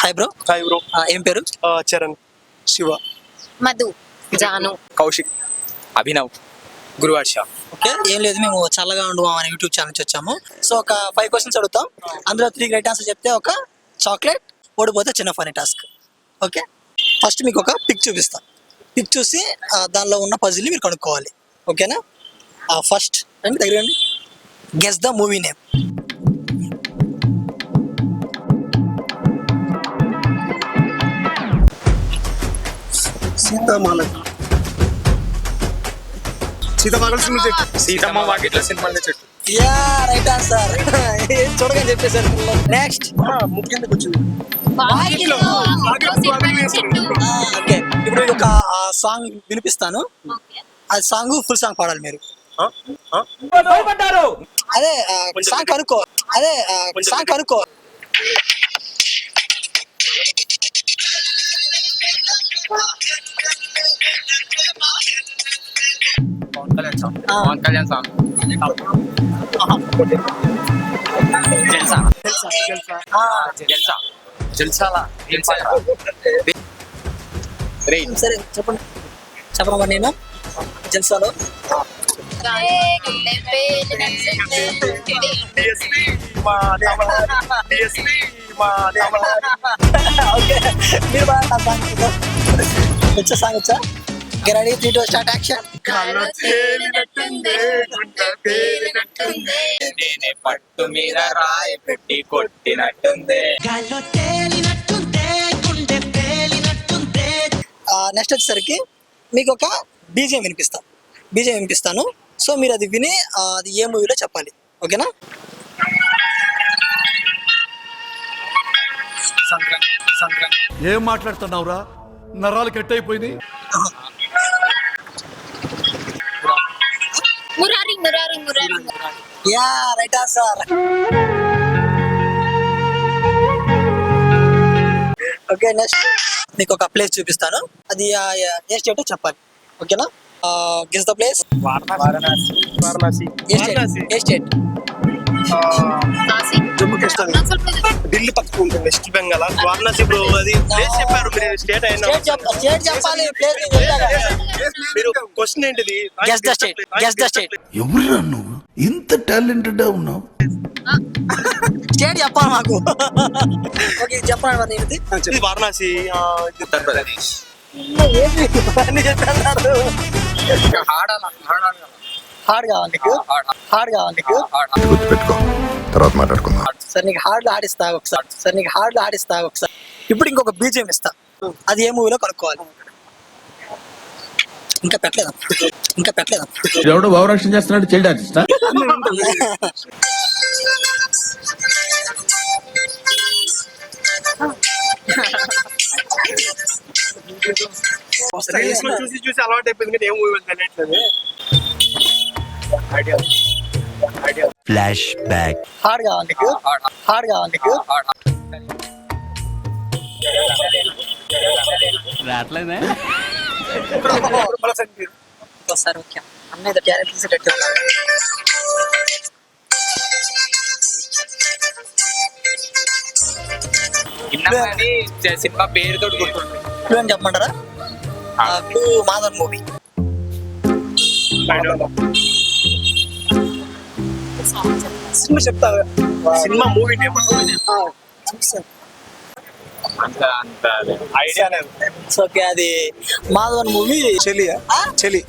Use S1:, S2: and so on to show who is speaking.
S1: Hi bro.
S2: Hi bro.
S1: ఏం పేరు?
S2: Charan.
S1: Shiva.
S3: Madhu, Janu,
S4: Kaushik, Abhinav, గురువర్ష.
S1: Okay, ఏం లేదు, మేము చల్లగా ఉండు అనే యూట్యూబ్ ఛానల్ నుంచి వచ్చాము. సో ఒక 5 క్వశ్చన్స్ అడుగుతాం, అందులో 3 రైట్ ఆన్సర్ చెప్తే ఒక చాక్లెట్, ఓడిపోతే చిన్న ఫనీ టాస్క్. ఓకే, ఫస్ట్ మీకు ఒక పిక్ చూపిస్తా. పిక్ చూసి దానిలో ఉన్న పజిల్ని మీరు కనుక్కోవాలి. ఓకేనా? ఫస్ట్ రండి, దగ్గర రండి. Guess the movie name.
S4: Seethamma వాకిట్లో సినిమాల చెట్టు.
S1: Yeah, right answer. చూడగా చెప్పేసారు. నెక్స్ట్.
S2: ముఖ్యంగా వచ్చింది.
S3: వాకిట్లో సినిమా చెట్టు.
S1: ఓకే, ఇప్పుడు ఒక సాంగ్ వినిపిస్తాను. అది సాంగ్ ఫుల్ సాంగ్ పాడాలి మీరు. అదే సాంగ్ కనుక్కో. సాంగ్ కనుక్కో.
S4: పవన్ కళ్యాణ్ సాంగ్. జల్సా జల్సా జల్సాలా రైట్.
S1: సరే చెప్పండి. చెప్పమ్మా. నేను జల్సాలో ఓకే, మీరు బాగా నా సాంగ్ వచ్చా? సాంగ్ వచ్చా? Ready, 3 2 start, action.
S4: నేనే పట్టు మీద రాయి పెట్టి కొట్టినట్టుంది.
S1: నెక్స్ట్ వచ్చేసరికి మీకు ఒక బీజిఎం వినిపిస్తాను. సో మీరు అది విని అది ఏ మూవీలో చెప్పాలి. ఓకేనా?
S5: ఏం మాట్లాడుతున్నావురా? నరాలు కట్ అయిపోయింది.
S3: Murari Murari Murari.
S1: Yeah, right answer. Okay, next మీకు ఒక ప్లేస్ చూపిస్తాను. అది ఏ స్టేట్ చెప్పాలి. ఓకేనా? Guess the place.
S2: Varanasi.
S1: A state?
S2: Jammu Kashmir. Delhi పక్కకు ఉంటుంది. వెస్ట్ బెంగాల్. వారణాసి బ్రో. అది ప్లేస్ చెప్పారు మీరు. స్టేట్ అయినా
S1: స్టేట్ చెప్పాలి. ప్లేస్
S2: మీరు క్వశ్చన్ ఏంటిది?
S1: Guess the state.
S5: ఎవరురా నువ్వు ఇంత టాలెంటెడ్ ఉన్నావు?
S1: స్టేట్ చెప్పాలి మాకు. ఓకే, చెప్పండి మరి.
S2: ఇది వారణాసి.
S4: ఉత్తరప్రదేశ్.
S1: అన్ని చెప్పారు. హార్డ్ కావాలి నీకు.
S6: గుర్తుపెట్టుకో, తర్వాత మాట్లాడుకుందాం.
S1: సరే, నీకు హార్డ్ ఆడిస్తా ఒకసారి. ఇప్పుడు ఇంకొక బీజిఎం ఇస్తా. అది ఏ మూవీలో కనుక్కోవాలి. ఇంకా పెట్టలేదా?
S7: ఎవడో భావరక్షణ చేస్తున్నాడు, చైల్డ్ ఆర్టిస్టా?
S2: చూసి అలవాటు అయిపోయింది కానీ ఏ మూవీ తెలియట్లేదు.
S6: Flash back.
S1: హార్డ్ కావాలి నీకు.
S7: రావట్లేదే.
S1: ఒకసారి ఓకే, అన్న ఇది టాలెంట్ తీసేటట్టు.
S4: సినిమా పేరుతో గుర్తుంది.
S1: ఏం చెప్పమంటారా? మాధవన్ మూవీ.
S2: సినిమా చెప్తా. సినిమా మూవీ
S4: అంత ఐడియా లేదు.
S1: ఓకే, అది మాధవన్ మూవీ.
S2: చెలి.